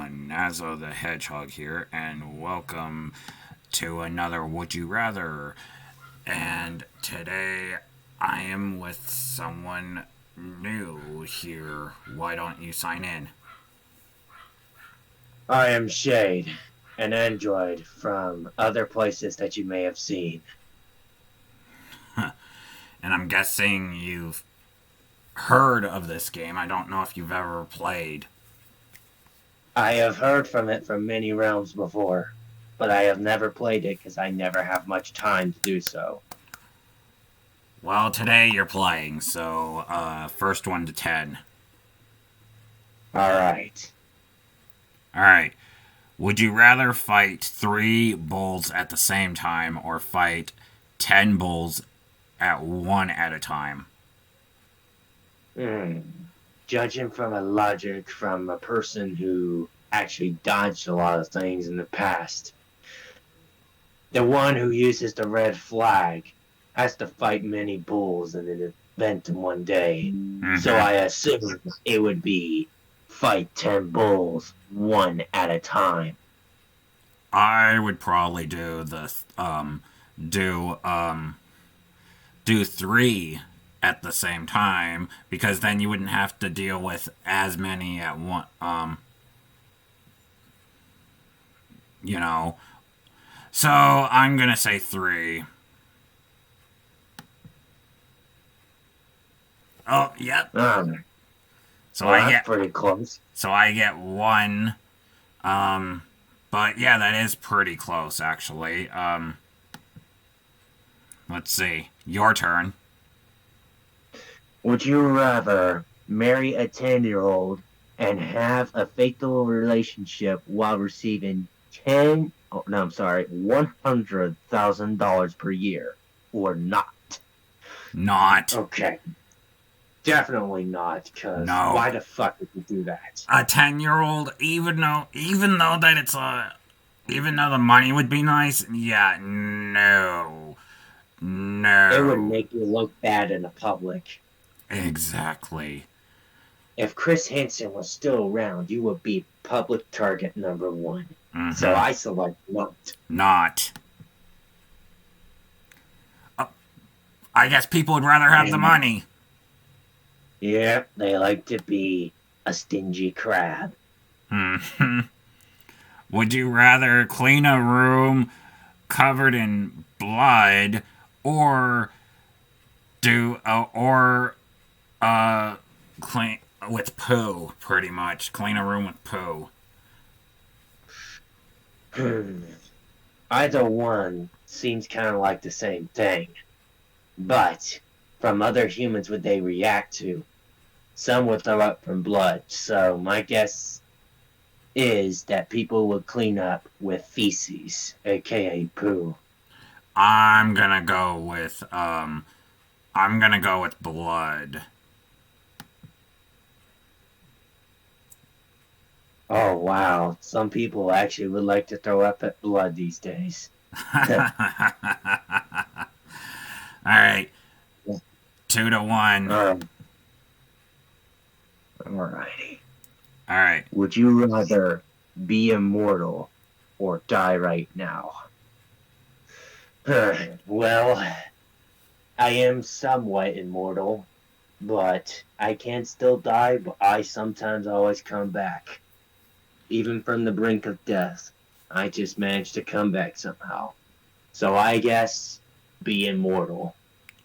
Nazo the Hedgehog here, and welcome to another Would You Rather. And today I am with someone new here. Why don't you sign in? I am Shade, an android from other places that you may have seen. And I'm guessing you've heard of this game. I don't know if you've ever played. I have heard from it from many realms before, but I have never played it because I never have much time to do so. Well, today you're playing, so first one to 10. Alright. Alright. Would you rather fight 3 bulls at the same time or fight 10 bulls at one at a time? Hmm. Judging from a logic from a person who actually dodged a lot of things in the past, the one who uses the red flag has to fight many bulls in an event in one day. So I assume it would be fight 10 bulls one at a time. I would probably do do 3 at the same time, because then you wouldn't have to deal with as many at one. You know. So I'm gonna say 3. Oh, yep. So Well, I that's get pretty close. so I get 1. But yeah, that is pretty close actually. Let's see. Your turn. Would you rather marry a 10-year-old and have a fatal relationship while receiving $100,000 per year, or not? Not. Okay, definitely not, because why No. the fuck would you do that? A 10-year-old, even though the money would be nice, yeah, no. It would No. make you look bad in the public. Exactly. If Chris Hansen was still around, you would be public target number one. So Mm-hmm. I select not. Not. I guess people would rather have the And money. yeah, they like to be a stingy crab. Hmm. Would you rather clean a room covered in blood, or or clean with poo? Pretty much clean a room with poo. Either one seems kind of like the same thing, but from other humans would they react to? Some would throw up from blood, so my guess is that people would clean up with feces, aka poo. I'm gonna go with blood. Oh wow, some people actually would like to throw up at blood these days. All right, 2-1. Alrighty. All right. Would you rather be immortal or die right now? Well, I am somewhat immortal, but I can still die, but I sometimes always come back. Even from the brink of death, I just managed to come back somehow. So I guess be immortal.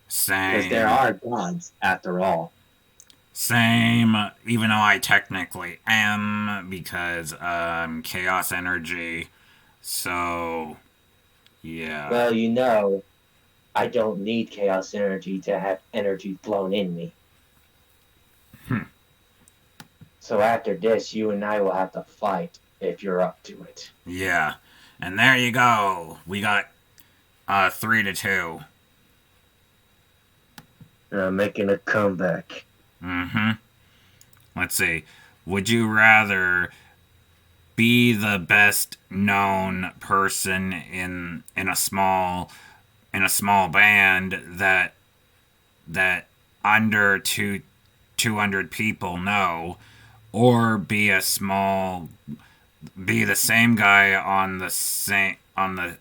Because there Same. are gods, after all. Same. Even though I technically am, because chaos energy. So yeah. Well, I don't need chaos energy to have energy flown in me. Hmm. So after this, you and I will have to fight if you're up to it. Yeah. And there you go. We got 3-2. Making a comeback. Mm-hmm. Let's see. Would you rather be the best known person in a small band that under 200 people know, or be a small be the same guy on the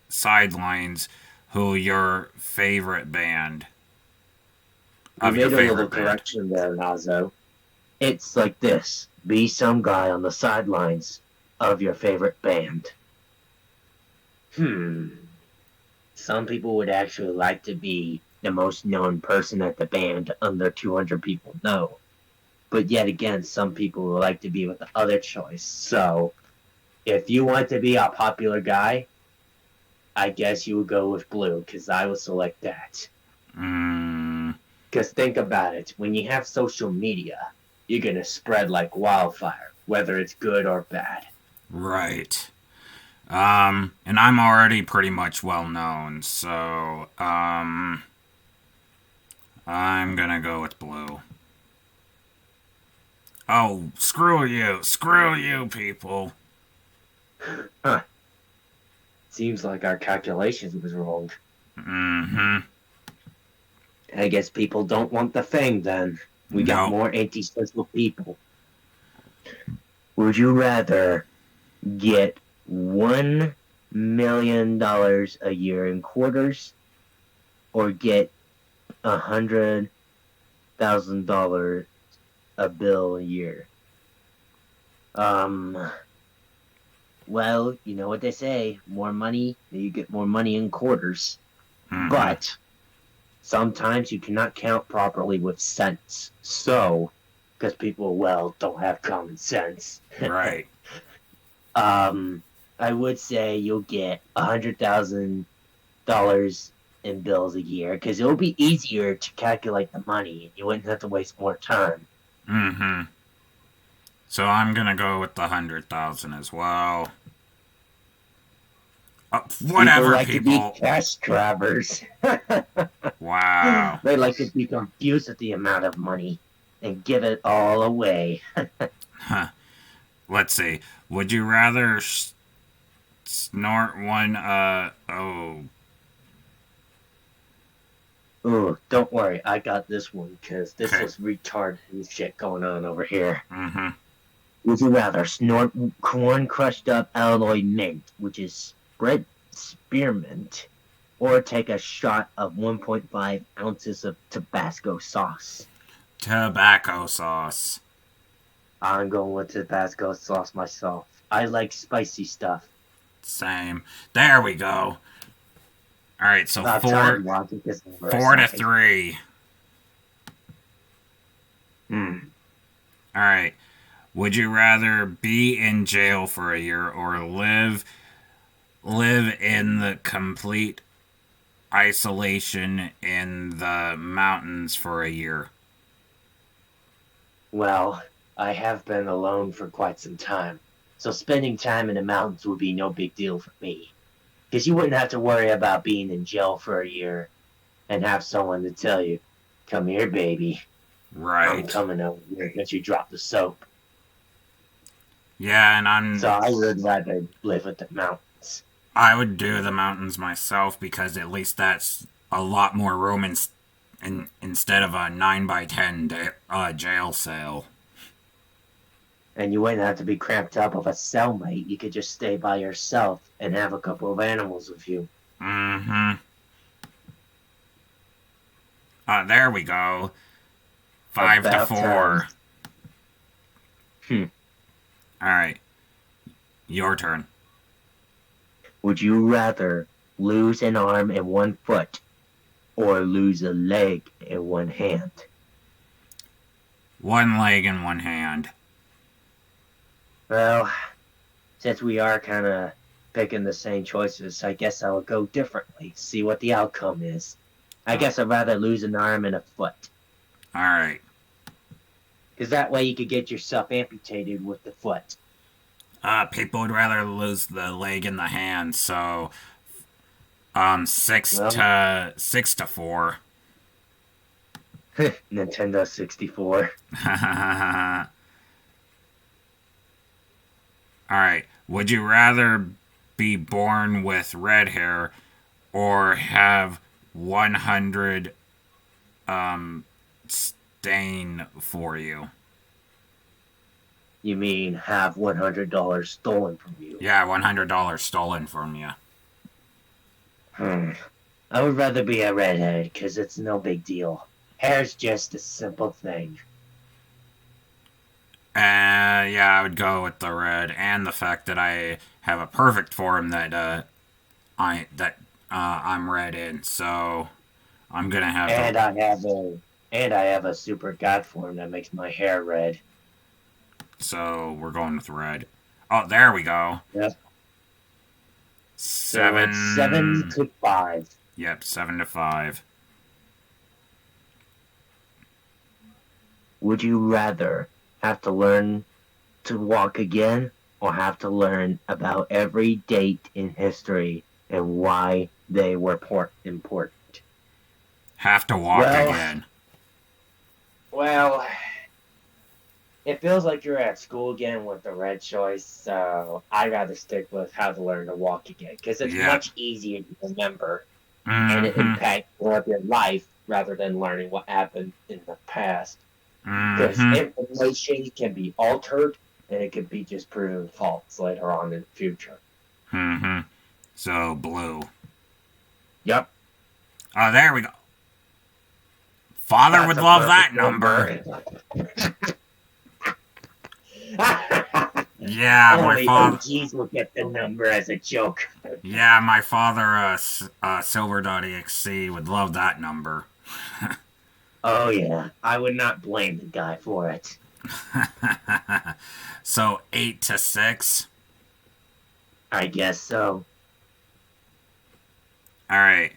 sidelines who your favorite band You of your made a little favorite band. correction there, Nazo. It's like this: be some guy on the sidelines of your favorite band. Hmm. Some people would actually like to be the most known person at the band under 200 people know. But yet again, some people would like to be with the other choice. So if you want to be a popular guy, I guess you would go with blue, because I would select that. Mm, Because think about it, when you have social media, you're going to spread like wildfire, whether it's good or bad. right. And I'm already pretty much well known, so I'm gonna go with blue. Oh, screw you, people. Huh. Seems like our calculations was wrong. Mm-hmm. I guess people don't want the fame then. We got Nope. more antisocial people. Would you rather get $1 million a year in quarters or get $100,000 a bill a year? Um, well, you know what they say, more money, you get more money in quarters. Mm-hmm. But sometimes you cannot count properly with cents. So, because people, well, don't have common sense. Right. um, I would say you'll get $100,000 in bills a year because it'll be easier to calculate the money and you wouldn't have to waste more time. Mm-hmm. So I'm gonna go with the 100,000 as well. People Whatever, like to be people. cash grabbers. Wow. They like to be confused with the amount of money and give it all away. Huh. Let's see. Would you rather snort one? Oh. Ooh, don't worry, I got this one because this Okay. was retarded shit going on over here. Mm-hmm. Would you rather snort corn crushed up alloy mint, which is spread spearmint, or take a shot of 1.5 ounces of Tabasco sauce? Tobacco sauce. I'm going with Tabasco sauce myself. I like spicy stuff. Same. There we go. All right. So About time, Logic is on our 4 to side. 3. Hmm. All right. Would you rather be in jail for a year or live in the complete isolation in the mountains for a year? Well, I have been alone for quite some time, so spending time in the mountains would be no big deal for me. Because you wouldn't have to worry about being in jail for a year and have someone to tell you, come here, baby, I'm Right. coming over here because you dropped the soap. Yeah, and So I would rather live with the mountains. I would do the mountains myself because at least that's a lot more room instead of a 9 by 10 jail cell. And you wouldn't have to be cramped up with a cellmate. You could just stay by yourself and have a couple of animals with you. Mm-hmm. There we go. 5 to About time. 4. Hmm. All right, your turn. Would you rather lose an arm and one foot or lose a leg and one hand? One leg and one hand. Well, since we are kind of picking the same choices, I guess I'll go differently, see what the outcome is. I Uh, guess I'd rather lose an arm and a foot. all right. Because that way you could get yourself amputated with the foot. People would rather lose the leg and the hand, so six Well, to 4. Nintendo 64. All right. Would you rather be born with red hair or have 100 stain for you? You mean have $100 stolen from you? Yeah, $100 stolen from you. Hmm. I would rather be a redhead, because it's no big deal. Hair's just a simple thing. Yeah, I would go with the red, and the fact that I have a perfect form that I'm red in. So I'm gonna have the. And I have a super god form that makes my hair red. So we're going with red. Oh, there we go. Yep. So it's 7. 7-5. Yep, 7-5. Would you rather have to learn to walk again or have to learn about every date in history and why they were important? Have to walk Well, again. well, it feels like you're at school again with the red choice, so I'd rather stick with how to learn to walk again because it's Yep. much easier to remember and it Mm-hmm. impacts more of your life rather than learning what happened in the past. Because Mm-hmm. information can be altered and it could be just proven false later on in the future. Mm-hmm. So blue. Yep. Oh, there we go. Father That's would a love that perfect number. number. Yeah, my Only father. OGs will get the number as a joke. Yeah, my father, Silver.exe would love that number. Oh yeah, I would not blame the guy for it. So 8-6. I guess so. All right.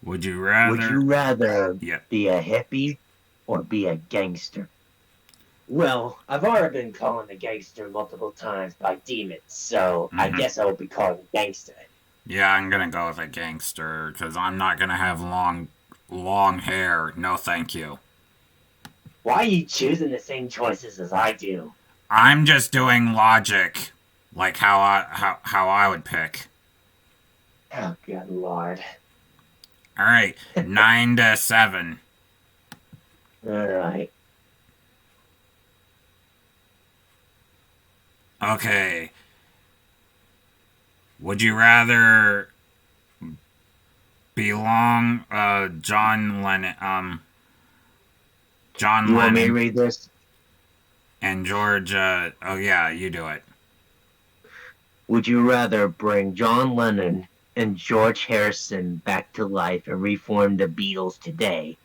Would you Would rather? you rather Yep. be a hippie or be a gangster? Well, I've already been called a gangster multiple times by demons, so I Mm-hmm. guess I will be called a gangster. Yeah, I'm gonna go with a gangster because I'm not gonna have long hair. No, thank you. Why are you choosing the same choices as I do? I'm just doing logic, like how I would pick. Oh, good lord. All right, 9-7. Alright. Okay. Would you rather belong John You want me to Lennon read this? and George oh yeah, you do it. Would you rather bring John Lennon and George Harrison back to life and reform the Beatles today,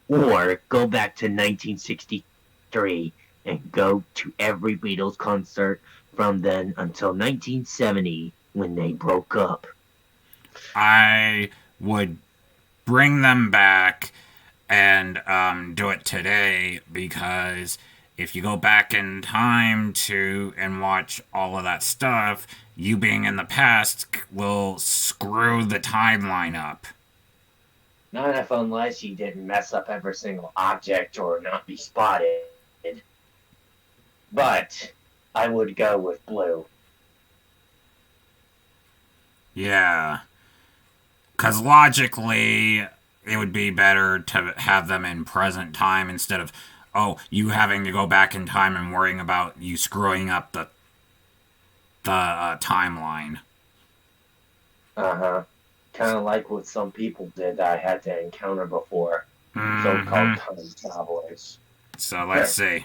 or go back to 1963 and go to every Beatles concert from then until 1970 when they broke up? I would bring them back and do it today because if you go back in time to and watch all of that stuff, you being in the past will screw the timeline up. Not if unless you didn't mess up every single object or not be spotted. But I would go with blue. Yeah. Because logically, it would be better to have them in present time instead of, oh, you having to go back in time and worrying about you screwing up the timeline. Uh-huh. Kind of like what some people did that I had to encounter before. Mm-hmm. So-called time travelers. So let's see.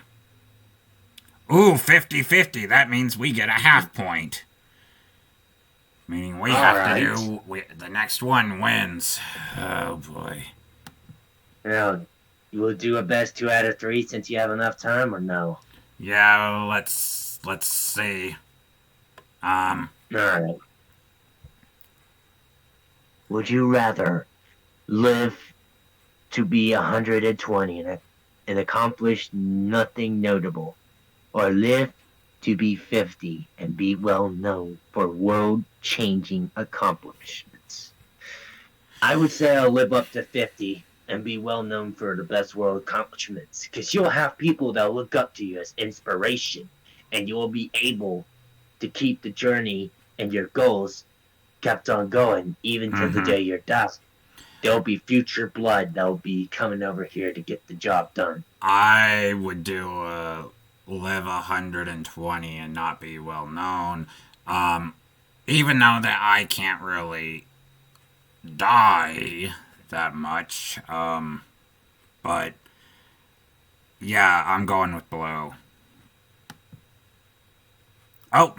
Ooh, 50-50. That means we get a half point. Meaning we have to do... the next one wins. Oh, boy. Now, you will do a best 2 out of 3 since you have enough time, or no? Yeah, let's see. Alright. Would you rather live to be 120 and accomplish nothing notable, or live to be 50 and be well known for world-changing accomplishments? I would say I'll live up to 50 and be well known for the best world accomplishments, because you'll have people that look up to you as inspiration, and you'll be able to keep the journey and your goals kept on going even to the Mm-hmm. day you're dead. There'll be future blood that'll be coming over here to get the job done. I would do live 120 and not be well known. Even though that I can't really die that much. But yeah, I'm going with blue. Oh,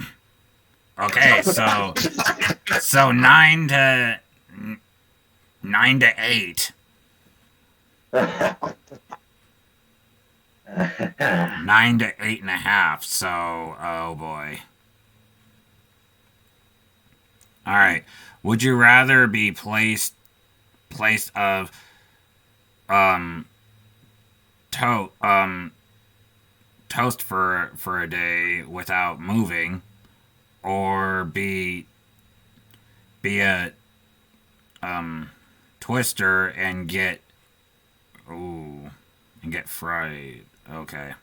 okay. So 9 to 8. 9 to 8.5. So, oh boy. All right. Would you rather be placed of um to toast for a day without moving, or be a twister and get fried? Okay.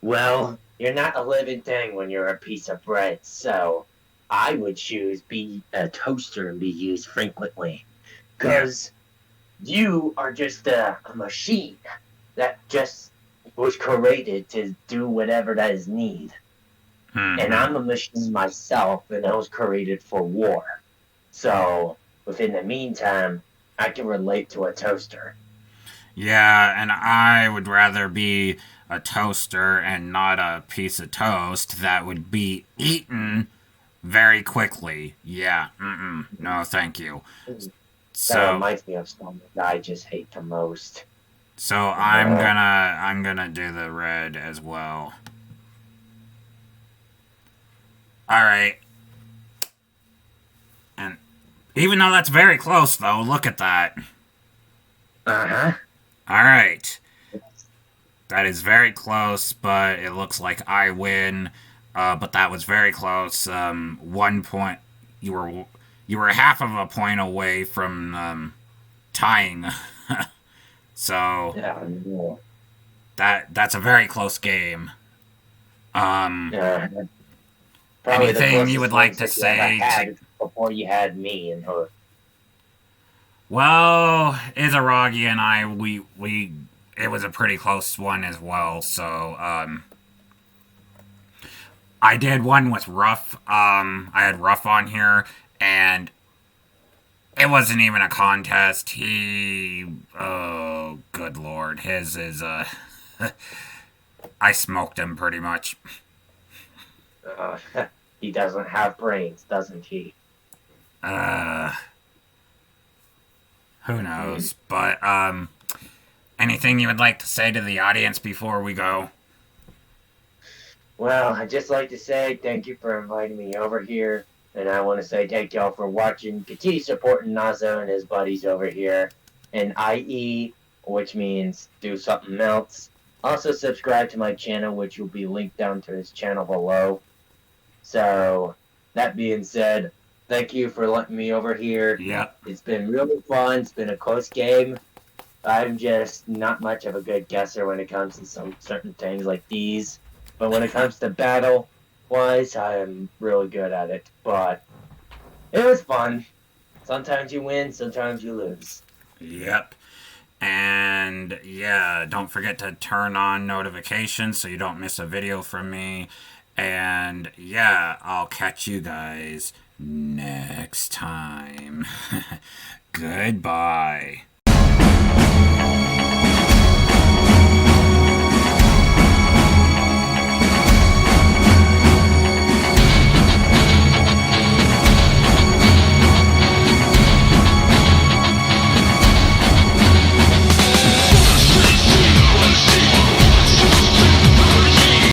Well, you're not a living thing when you're a piece of bread, so I would choose be a toaster and be used frequently. Yeah. Because you are just a machine that just was created to do whatever that is need. And Mm-hmm. I'm a machine myself, and I was created for war. So within the meantime, I can relate to a toaster. Yeah, and I would rather be a toaster and not a piece of toast that would be eaten very quickly. Yeah, no, thank you. That So, reminds me of something that I just hate the most. so I'm gonna do the red as well. All right, and even though that's very close, though, look at that. Uh-huh. All right, that is very close, but it looks like I win. But that was very close. 1 point. You were you were half of a point away from tying. So Yeah, yeah. that's a very close game. Um, Yeah. Probably the anything you would closest like ones to that you ever say to? had before you had me and her. Well, Izaragi and I, we it was a pretty close one as well. So I did one with Ruff. I had Ruff on here, and it wasn't even a contest. Oh, good lord, his is I smoked him pretty much. Uh, he doesn't have brains, doesn't he? Uh, who Hmm. knows? But anything you would like to say to the audience before we go? Well, I'd just like to say thank you for inviting me over here. And I want to say thank y'all for watching. Continue supporting Nazo and his buddies over here. And IE, which means do something else. Also, subscribe to my channel, which will be linked down to his channel below. So, that being said, thank you for letting me over here. Yep. It's been really fun. It's been a close game. I'm just not much of a good guesser when it comes to some certain things like these. But when it comes to battle wise, I am really good at it. But it was fun. Sometimes you win, sometimes you lose. Yep. And yeah, don't forget to turn on notifications so you don't miss a video from me. And yeah, I'll catch you guys next time. Goodbye.